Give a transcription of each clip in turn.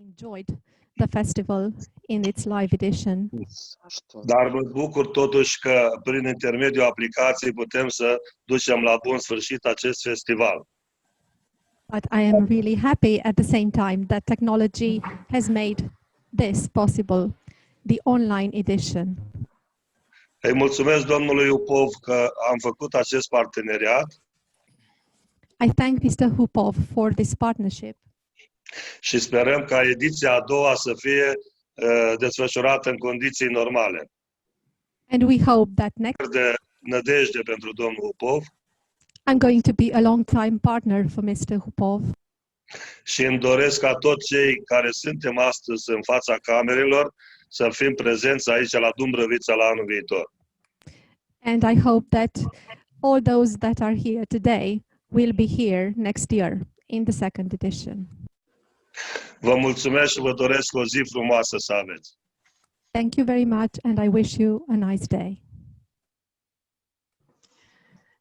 enjoyed the festival in its live edition. Dar mă bucur totuși că prin intermediul aplicației putem să ducem la bun sfârșit acest festival. But I am really happy at the same time that technology has made this possible, the online edition. Îi mulțumesc domnului Upov că am făcut acest parteneriat I thank Mr. Hupov for this partnership, și sperăm ca ediția a doua să fie desfășurată în condiții normale. and we hope that next De nădejde pentru domnul Upov I'm going to be a long-time partner for Mr. Hupov, și îmi doresc ca toți cei care suntem astăzi în fața camerelor să fim prezenți aici la Dumbrăvița la anul viitor. and I hope that all those that are here today will be here next year in the second edition. Vă mulțumesc și vă doresc o zi frumoasă să aveți. Thank you very much, and I wish you a nice day.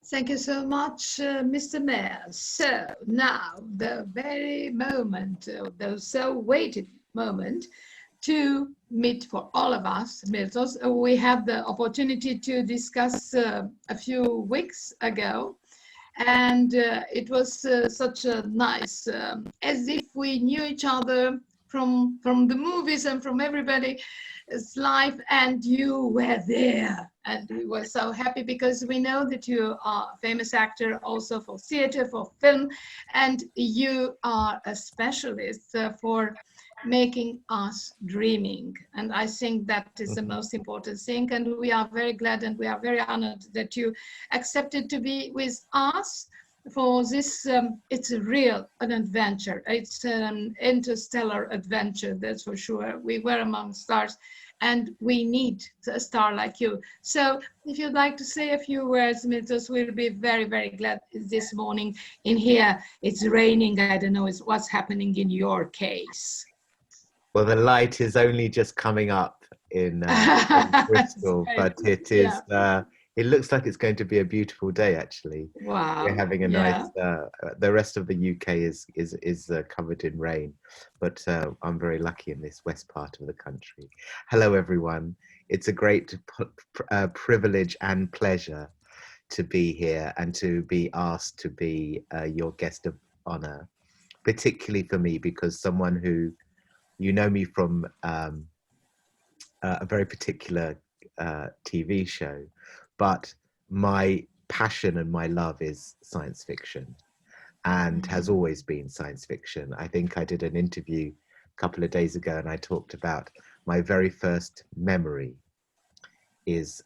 Thank you so much, Mr. Mayor. So now the very moment, the so waited moment to meet for all of us, Miltos. We have the opportunity to discuss a few weeks ago, and it was such a nice, as if we knew each other from the movies and from everybody's life, and you were there. And we were so happy because we know that you are a famous actor also for theater, for film, and you are a specialist for making us dreaming. And I think that is the most important thing. And we are very glad and we are very honored that you accepted to be with us for this. It's an adventure. It's an interstellar adventure, that's for sure. We were among stars, and we need a star like you. So if you'd like to say a few words, Miltos, we'll be very, very glad this morning in here. It's raining. I don't know what's happening in your case. Well, the light is only just coming up in Bristol, but it is. Yeah. It looks like it's going to be a beautiful day. Actually, Wow. we're having a nice. The rest of the UK is covered in rain, but I'm very lucky in this west part of the country. Hello, everyone. It's a great privilege and pleasure to be here and to be asked to be your guest of honor, particularly for me because someone who. You know me from a very particular TV show, but my passion and my love is science fiction and has always been science fiction. I think I did an interview a couple of days ago and I talked about my very first memory is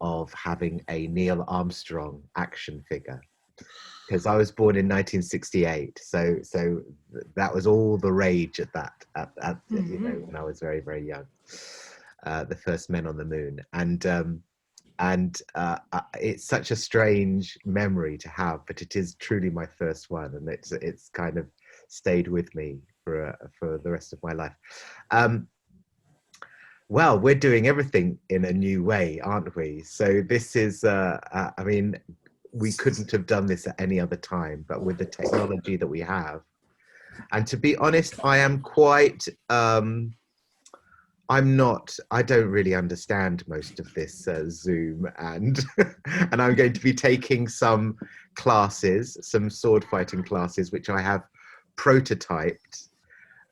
of having a Neil Armstrong action figure. Because I was born in 1968, so that was all the rage at that, you know, when I was very, very young. The first men on the moon, and it's such a strange memory to have, but it is truly my first one, and it's kind of stayed with me for the rest of my life. Well, we're doing everything in a new way, aren't we? So this is, I mean. We couldn't have done this at any other time, but with the technology that we have. And to be honest, I am quite, I don't really understand most of this Zoom and, and I'm going to be taking some classes, some sword fighting classes, which I have prototyped.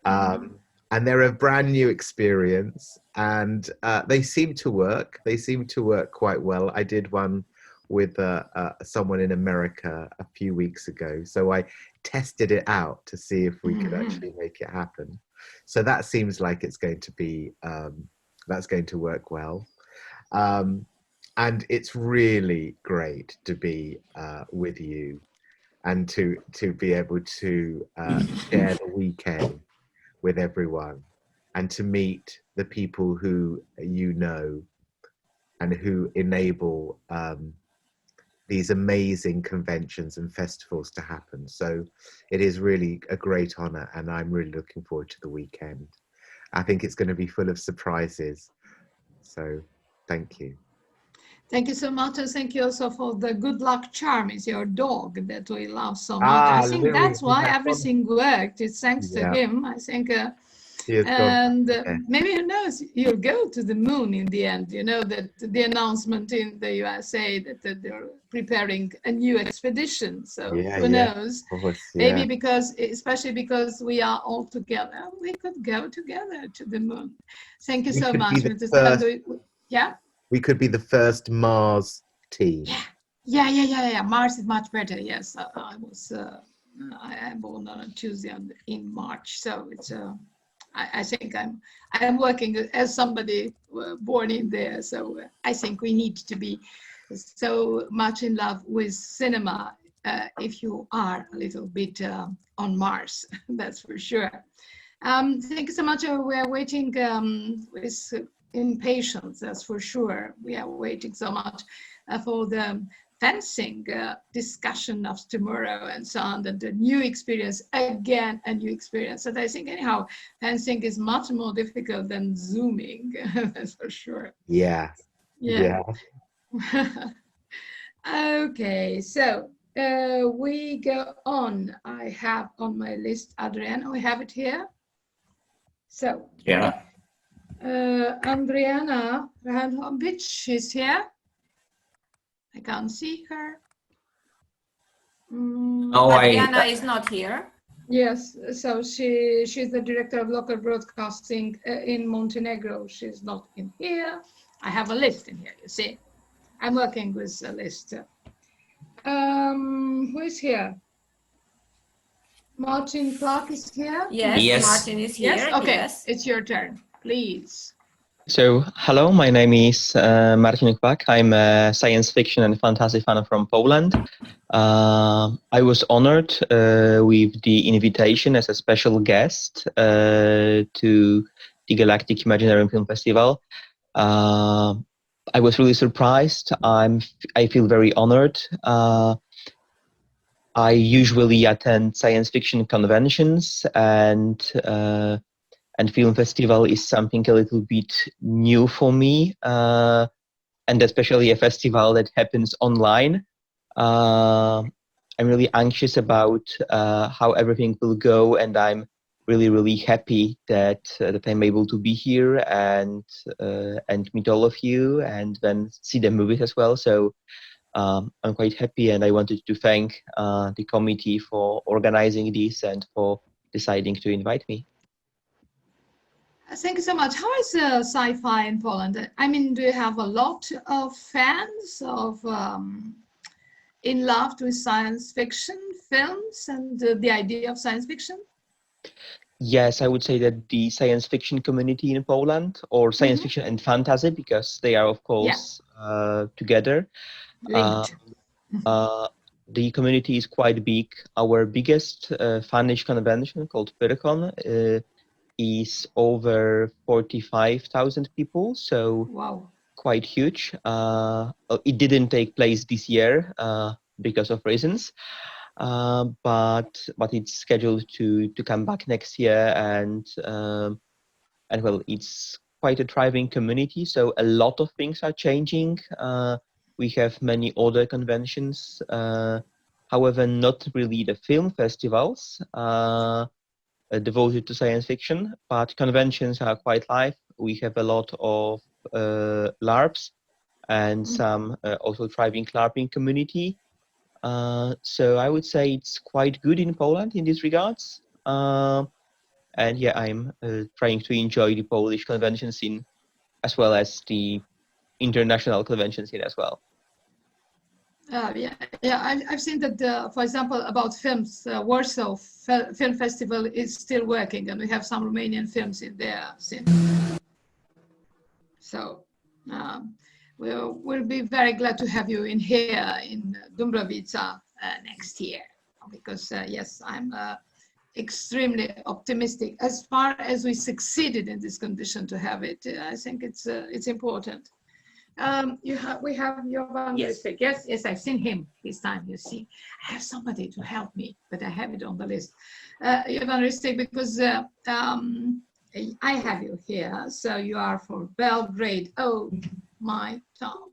And they're a brand new experience and they seem to work. They seem to work quite well. I did one with someone in America a few weeks ago. So I tested it out to see if we could actually make it happen. So that seems like it's going to be, that's going to work well. And it's really great to be with you and to be able to share the weekend with everyone and to meet the people who you know and who enable these amazing conventions and festivals to happen. So it is really a great honor and I'm really looking forward to the weekend. I think it's going to be full of surprises. So thank you. Thank you so much, and thank you also for the good luck charm. Is your dog that we love so much. Ah, I think Louis, that's he why has gone. everything worked. It's thanks to Yeah, him. I think, he has gone. and Yeah. maybe who knows, you'll go to the moon in the end. You know that the announcement in the USA that they're preparing a new expedition. So Yeah, who yeah, knows? of course, Maybe yeah. because, especially because we are all together, we could go together to the moon. Thank you We so could be much, the Mr. first. Sandu. Yeah. We could be the first Mars team. Yeah. Mars is much better. Yes, I am born on a Tuesday in March, so it's I think I'm working as somebody born in there. So I think we need to be so much in love with cinema if you are a little bit on Mars. That's for sure. Thank you so much. We're waiting with impatience, that's for sure. We are waiting so much for the fencing discussion of tomorrow and so on, and the new experience, again, a new experience. And I think anyhow, fencing is much more difficult than Zooming, that's for sure. Yeah, Yeah. yeah. Okay, so we go on. I have on my list Adriana, we have it here. So, Yeah. Andriana Rahanhovic is here. I can't see her. No, Adriana is not here. Yes, so she's the director of local broadcasting in Montenegro. She's not in here. I have a list in here, you see. I'm working with a list. Who is here? Martin Clark is here? Yes, Yes. Martin is here. Yes? Okay, Yes. it's your turn, please. So, hello, my name is Martin Kwak. I'm a science fiction and fantasy fan from Poland. I was honored with the invitation as a special guest to the Galactic Imaginary Film Festival. I was really surprised. I feel very honored. I usually attend science fiction conventions, and film festival is something a little bit new for me, and especially a festival that happens online. I'm really anxious about how everything will go, and I'm really happy that I'm able to be here and meet all of you and then see the movies as well. So I'm quite happy, and I wanted to thank the committee for organizing this and for deciding to invite me. Thank you so much. How is sci-fi in Poland? I mean, do you have a lot of fans of in love with science fiction films and the idea of science fiction? Yes, I would say that the science fiction community in Poland, or science fiction and fantasy, because they are, of course, together. Linked. The community is quite big. Our biggest fanish convention, called Pyrkon, is over 45,000 people, so Wow. quite huge. It didn't take place this year because of reasons. But it's scheduled to come back next year, and well, it's quite a thriving community. So a lot of things are changing. We have many other conventions, however, not really the film festivals devoted to science fiction, but conventions are quite live. We have a lot of LARPs and some also thriving LARPing community. So I would say it's quite good in Poland in these regards. And yeah, I'm trying to enjoy the Polish convention scene as well as the international convention scene as well. I've seen that, for example, about films, Warsaw Film Festival is still working, and we have some Romanian films in there. So we'll be very glad to have you in here in Dubrovica next year, because yes, I'm extremely optimistic. As far as we succeeded in this condition to have it, I think it's important. We have Jovan Ristek. Yes, I've seen him this time. You see, I have somebody to help me, but I have it on the list. Jovan Ristek, because I have you here. So you are for Belgrade. Oh my God.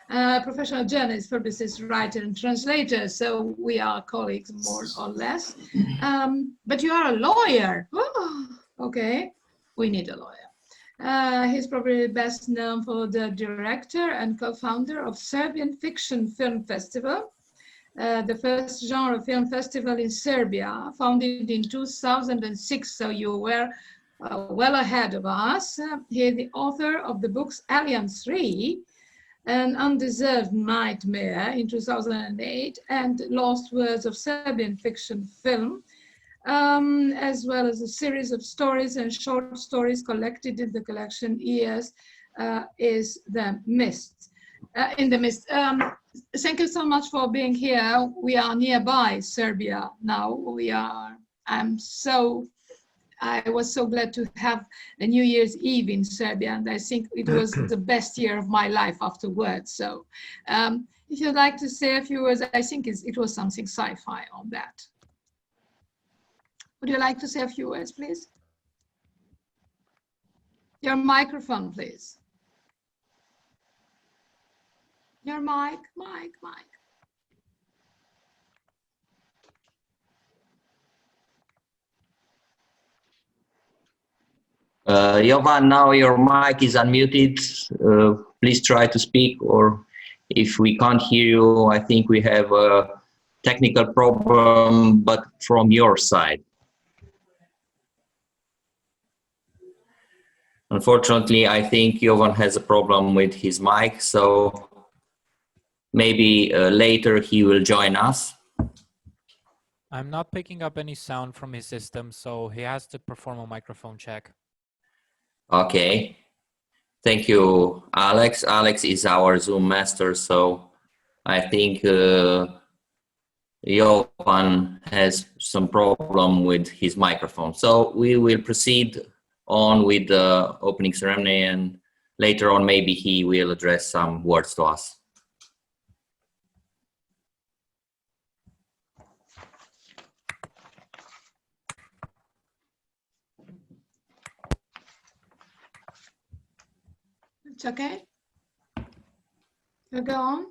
professional journalist, publicist, writer, and translator. So we are colleagues more or less. But you are a lawyer. Oh, okay, we need a lawyer. He's probably best known for the director and co-founder of Serbian Fiction Film Festival, the first genre film festival in Serbia, founded in 2006. So you were well ahead of us. He's the author of the books Alien 3, An Undeserved Nightmare in 2008, and Lost Words of Serbian Fiction Film, as well as a series of stories and short stories collected in the collection Years is the Mist. In the Mist. Thank you so much for being here. We are nearby Serbia now. I was so glad to have a New Year's Eve in Serbia, and I think it was the best year of my life afterwards. So if you'd like to say a few words, I think it was something sci-fi on that. Would you like to say a few words, please? Your microphone, please. Your mic. Jovan, now your mic is unmuted. Please try to speak, or if we can't hear you, I think we have a technical problem, but from your side. Unfortunately, I think Jovan has a problem with his mic, so maybe later he will join us. I'm not picking up any sound from his system, so he has to perform a microphone check. Okay. Thank you, Alex. Alex is our Zoom master, so I think Jovan has some problem with his microphone. So we will proceed on with the opening ceremony, and later on maybe he will address some words to us. It's okay? You go on?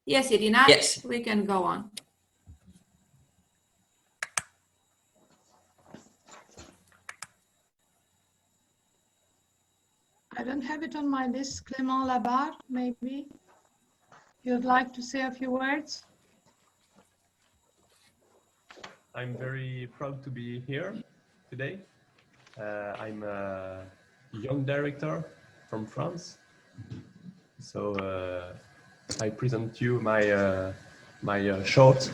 Yes, Irina, Yes. we can go on. I don't have it on my list. Clément Labarre, maybe you'd like to say a few words? I'm very proud to be here today. I'm a young director from France. So I present you my short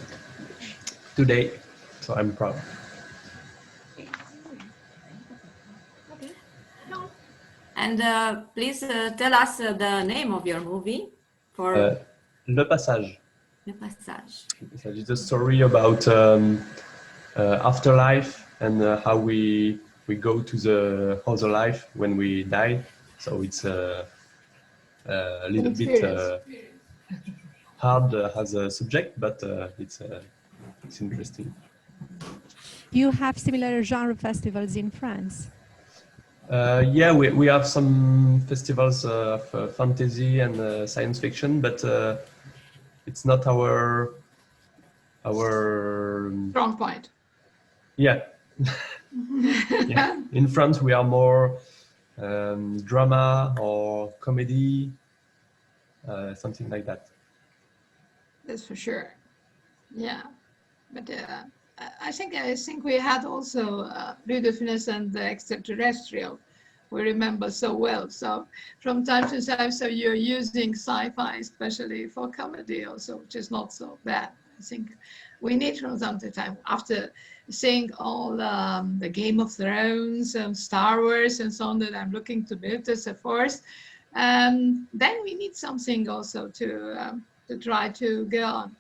today. So I'm proud. And please tell us the name of your movie for Le Passage. Le Passage. It's a story about afterlife and how we go to the other life when we die. So it's a little bit hard as a subject, but it's interesting. Do you have similar genre festivals in France? Yeah, we have some festivals of fantasy and science fiction, but it's not our Strong point. yeah. Yeah. In France, we are more drama or comedy, something like that. That's for sure. Yeah, but I think we had also Rue de Funès and the Extraterrestrial. We remember so well. So from time to time, so you're using sci-fi, especially for comedy, also, which is not so bad. I think we need from time to time, after seeing all the Game of Thrones and Star Wars and so on that I'm looking to build as a force, then we need something also to try to go on.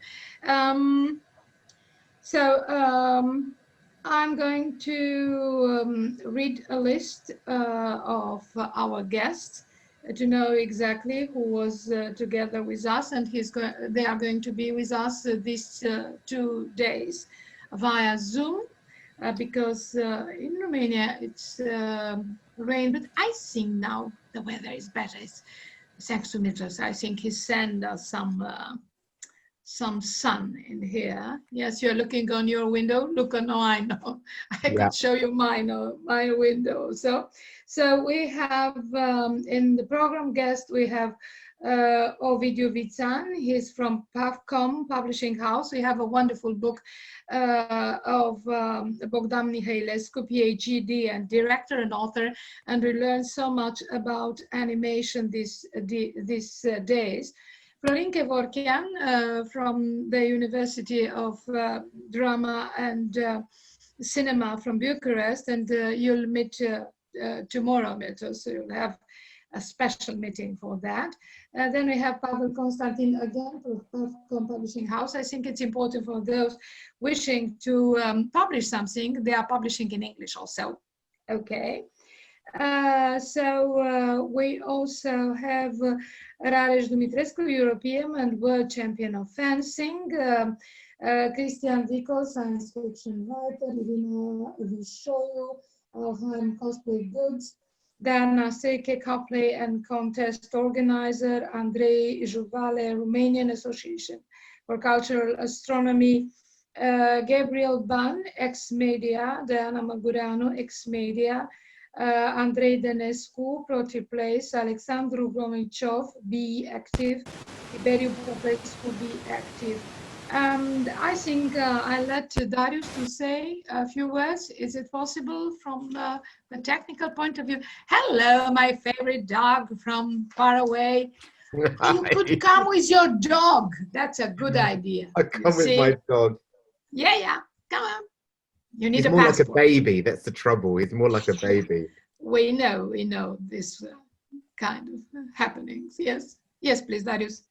I'm going to read a list of our guests to know exactly who was together with us, and they are going to be with us these 2 days via Zoom, because in Romania it's rain, but I think now the weather is better. thanks to Mitras. I think he sent us some sun in here. Yes, you're looking on your window. Look on mine. I could show you my window. So we have in the program guest, we have Ovidiu Vițan. He's from Pavcom Publishing House. We have a wonderful book of Bogdan Mihailescu, PhD and director and author, and we learn so much about animation these days. Florin Kevorkian from the University of Drama and Cinema from Bucharest, and you'll meet tomorrow, Milton, so you'll have a special meeting for that. Then we have Pavel Constantin again from Publishing House. I think it's important for those wishing to publish something. They are publishing in English also. Okay. We also have Rareș Dumitrescu, European and world champion of fencing, Cristian Vico, science fiction writer, Irina Vishoiu, Alheim Cosplay Goods, Diana Seke, cosplay and contest organizer, Andrei Juvale, Romanian Association for Cultural Astronomy, Gabriel Ban, ex-media, Diana Magureanu, ex-media, Andrei Dănescu, Protiplace, Alexandru Gromiciov, Be Active, Iberiu Popescu, Be Active. And I think I'll let Darius to say a few words. Is it possible from the technical point of view? Hello, my favorite dog from far away. You could come with your dog. That's a good idea. I come with my dog. Yeah, come on. You need He's a more passport. like a baby. That's the trouble. He's more like a baby. We know this kind of happenings. Yes, please, Darius.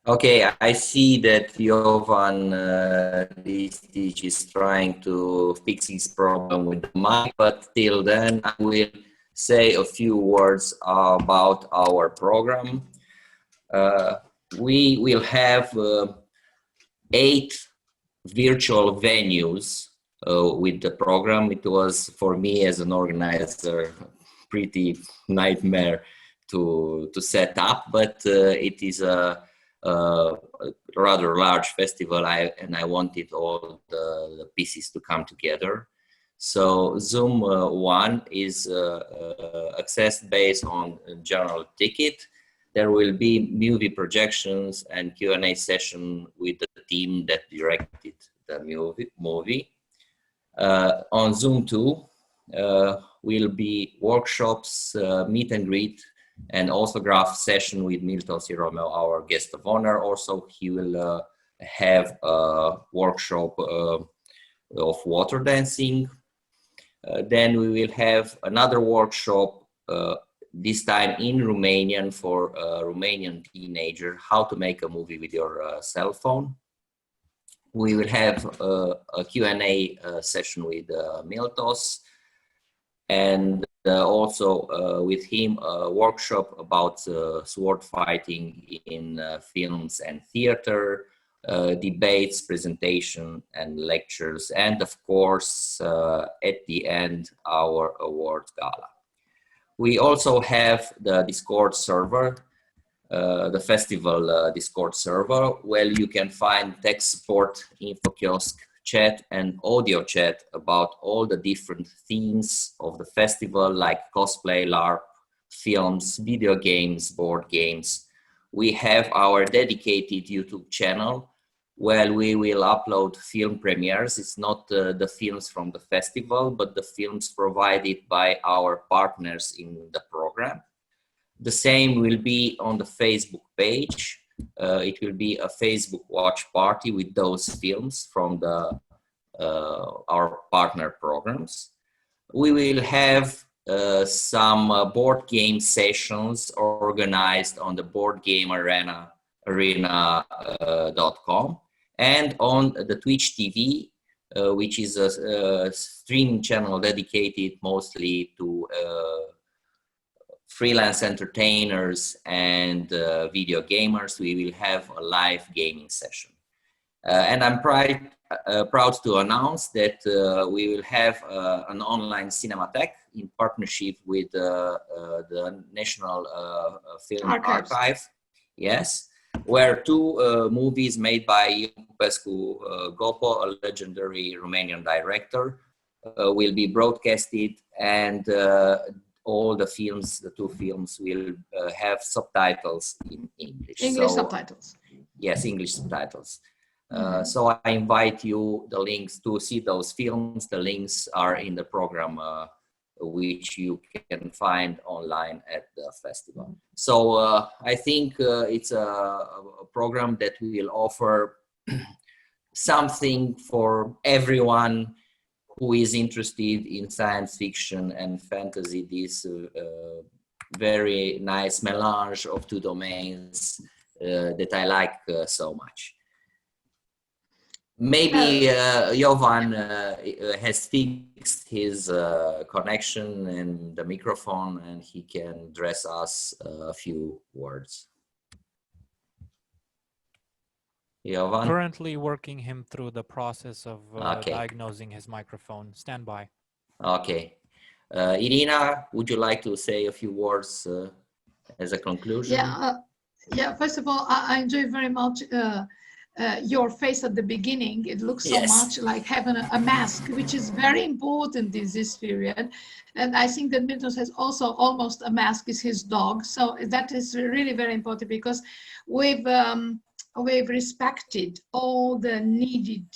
Okay, I see that Jovan Listich is trying to fix his problem with the mic, but till then I will say a few words about our program. We will have 8 virtual venues with the program. It was, for me as an organizer, pretty nightmare to set up, but it is a rather large festival, and I wanted all the pieces to come together. So Zoom 1 is accessed based on a general ticket. There will be movie projections and Q&A session with the team that directed the movie. On Zoom 2 will be workshops, meet and greet, and autograph session with Miltos Iromeo, our guest of honor. Also, he will have a workshop of water dancing. Then we will have another workshop, this time in Romanian for a Romanian teenager, how to make a movie with your cell phone. We will have a Q&A session with Miltos, and also with him a workshop about sword fighting in films and theater, debates, presentation and lectures, and of course at the end our awards gala. We also have the Discord server, the festival Discord server, where you can find tech support, info kiosk, chat and audio chat about all the different themes of the festival, like cosplay, LARP, films, video games, board games. We have our dedicated YouTube channel where we will upload film premieres. It's not the films from the festival, but the films provided by our partners in the program. The same will be on the Facebook page. It will be a Facebook watch party with those films from the our partner programs. We will have some board game sessions organized on the boardgamearena.com and on the Twitch TV, which is a streaming channel dedicated mostly to freelance entertainers and video gamers. We will have a live gaming session. And I'm proud to announce that we will have an online cinematheque in partnership with the National Film Archives. Archive. Yes, where two movies made by Ion Popescu Gopo, a legendary Romanian director, will be broadcasted, and all the films, the two films, will have subtitles in English. English So, subtitles. Yes, English subtitles. So I invite you the links to see those films. The links are in the program, which you can find online at the festival. So I think it's a program that will offer something for everyone who is interested in science fiction and fantasy, this very nice melange of two domains that I like so much. Maybe Jovan has fixed his connection and the microphone, and he can address us a few words. Jovan? Currently working him through the process of diagnosing his microphone. Stand by. Okay. Irina, would you like to say a few words as a conclusion? Yeah. First of all, I enjoy very much your face at the beginning. It looks so much like having a mask, which is very important in this period. And I think that Milton has also almost a mask is his dog. So that is really very important, because we've respected all the needed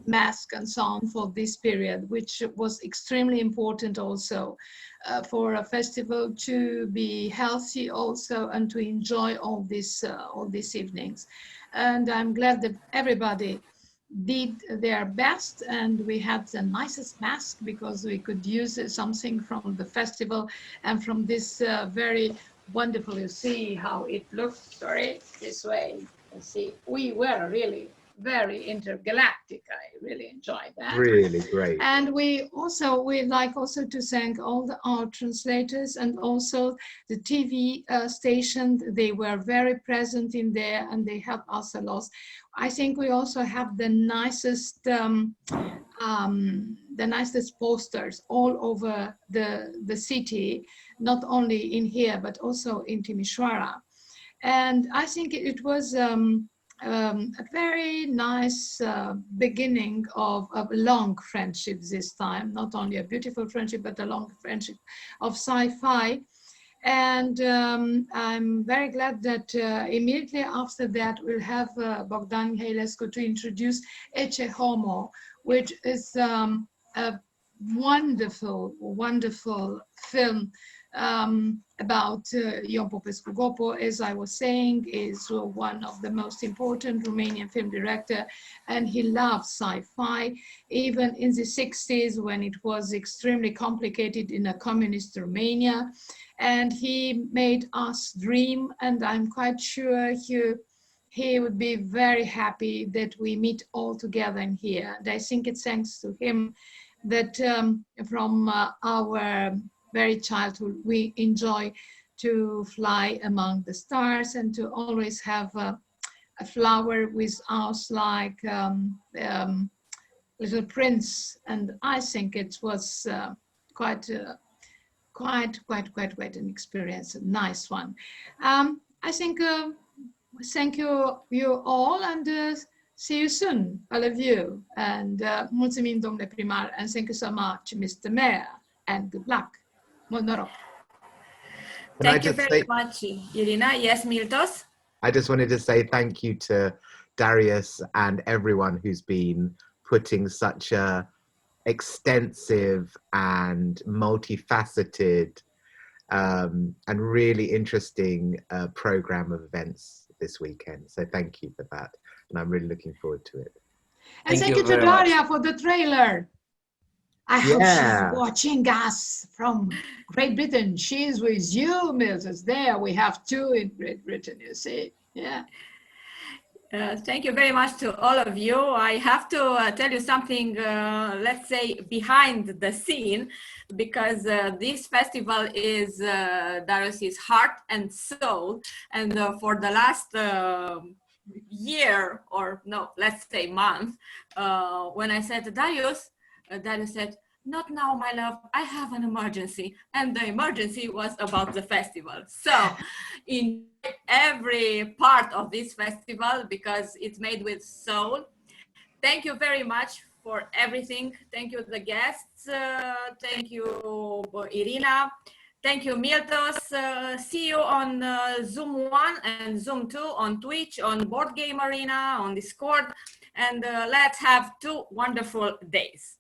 mask and so on for this period, which was extremely important also for a festival to be healthy also and to enjoy all these evenings. And I'm glad that everybody did their best, and we had the nicest mask because we could use something from the festival and from this very wonderful. You see how it looks, sorry, this way. You see, we were really very intergalactic. I really enjoyed that. Really great. And we'd like also to thank all our translators and also the TV station. They were very present in there and they helped us a lot. I think we also have the nicest posters all over the city, not only in here, but also in Timișoara. And I think it was a very nice beginning of a long friendship this time, not only a beautiful friendship, but a long friendship of sci-fi. And I'm very glad that immediately after that, we'll have Bogdan Mihailescu to introduce Ecce Homo, which is a wonderful, wonderful film about Ion Popescu Gopo. As I was saying, is one of the most important Romanian film director, and he loves sci-fi, even in the 60s when it was extremely complicated in a communist Romania. And he made us dream, and I'm quite sure he would be very happy that we meet all together in here. And I think it's thanks to him that from our very childhood, we enjoy to fly among the stars and to always have a flower with us like Little Prince. And I think it was quite an experience, a nice one. I think thank you all, and see you soon, all of you. And mulțumim, domnule primar, and thank you so much, Mr. Mayor, and good luck. Mult noroc. Thank you very much, Irina. Yes, Miltos? I just wanted to say thank you to Darius and everyone who's been putting such a extensive and multifaceted and really interesting program of events this weekend. So thank you for that. And I'm really looking forward to it. And thank you to Daria for the trailer. I hope she's watching us from Great Britain. She's with you, Mrs. There, we have two in Great Britain, you see. Yeah. Thank you very much to all of you. I have to tell you something, let's say, behind the scene, because this festival is Darius's heart and soul. And for the last year, or no, let's say month, when I said to Darius said, not now, my love, I have an emergency. And the emergency was about the festival. So enjoy every part of this festival because it's made with soul. Thank you very much for everything. Thank you, the guests. Thank you, Irina. Thank you, Miltos. See you on Zoom 1 and Zoom 2, on Twitch, on Board Game Arena, on Discord. And let's have 2 wonderful days.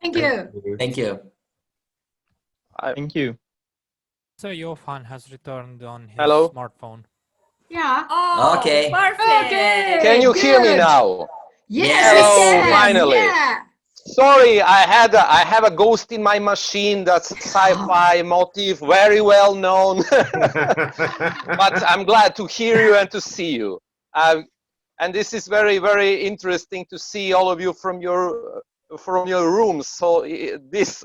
Thank you. Thank you. Thank you. So Johan has returned on his Hello? smartphone. Yeah. Oh, Okay. perfect. Okay. Can you hear me good. now? Yes, Hello, we can. finally. Yeah. Sorry, I have a ghost in my machine. That's sci-fi motif, very well known. But I'm glad to hear you and to see you. And this is very, very interesting to see all of you from your rooms. So this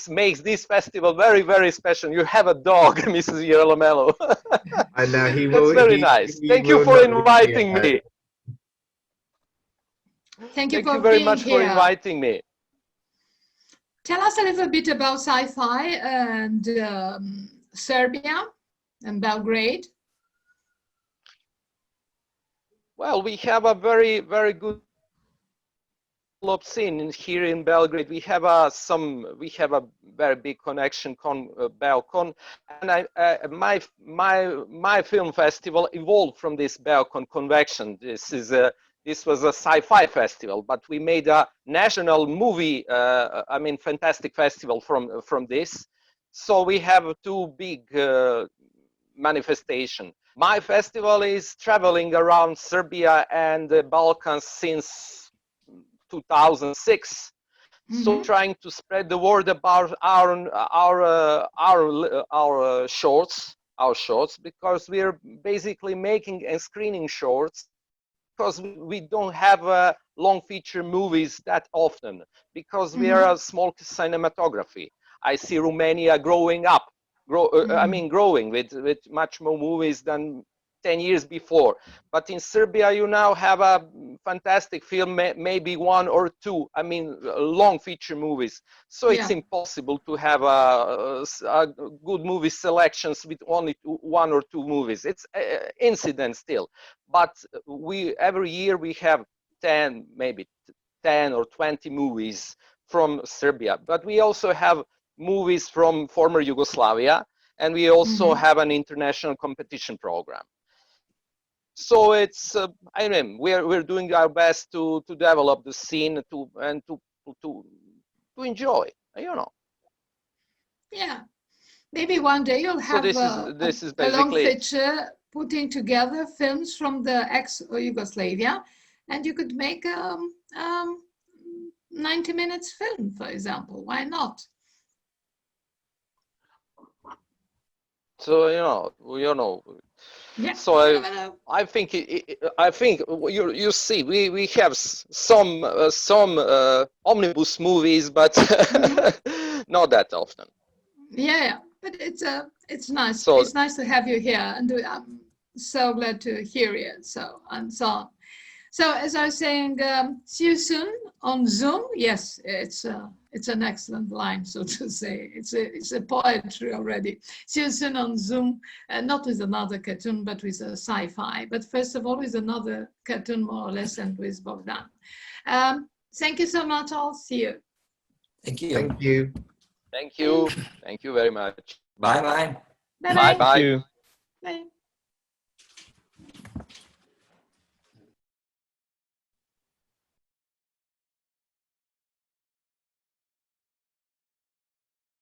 makes this festival very, very special. You have a dog, Mrs. Yerlamello. I know he will. That's very nice. He Thank you will for not leave inviting alone. me. Thank you Thank for you very being much for here. inviting me. Tell us a little bit about sci-fi and Serbia and Belgrade. Well, we have a very, very good scene here in Belgrade. We have a very big connection con Belcon, and my film festival evolved from this Belcon convection. This was a sci-fi festival, but we made a national movie, fantastic festival from this. So we have 2 big manifestations. My festival is traveling around Serbia and the Balkans since 2006. So trying to spread the word about our shorts, because we are basically making and screening shorts, because we don't have long feature movies that often, because we are a small cinematography. I see Romania growing up, growing with much more movies than 10 years before. But in Serbia, you now have a fantastic film, maybe 1 or 2, long feature movies. So it's impossible to have a good movie selections with only 1 or 2 movies. It's incident still. But every year we have 10 or 20 movies from Serbia. But we also have movies from former Yugoslavia, and we also have an international competition program. So it's we're doing our best to develop the scene to enjoy, Yeah, maybe one day you'll have this is a long basically feature putting together films from the ex-Yugoslavia, and you could make a 90 minutes film, for example. Why not? So Yeah. So I think you see we have some omnibus movies, but not that often. Yeah, but it's nice. So, it's nice to have you here, and I'm so glad to hear you. So and so on. So as I was saying, see you soon on Zoom. Yes, it's an excellent line, so to say. It's a poetry already. See you soon on Zoom, not with another cartoon, but with a sci-fi. But first of all, with another cartoon, more or less, and with Bogdan. Thank you so much. I'll see you. Thank you. Thank you. thank you very much. Bye bye. Bye bye. Bye. Thank you. Bye.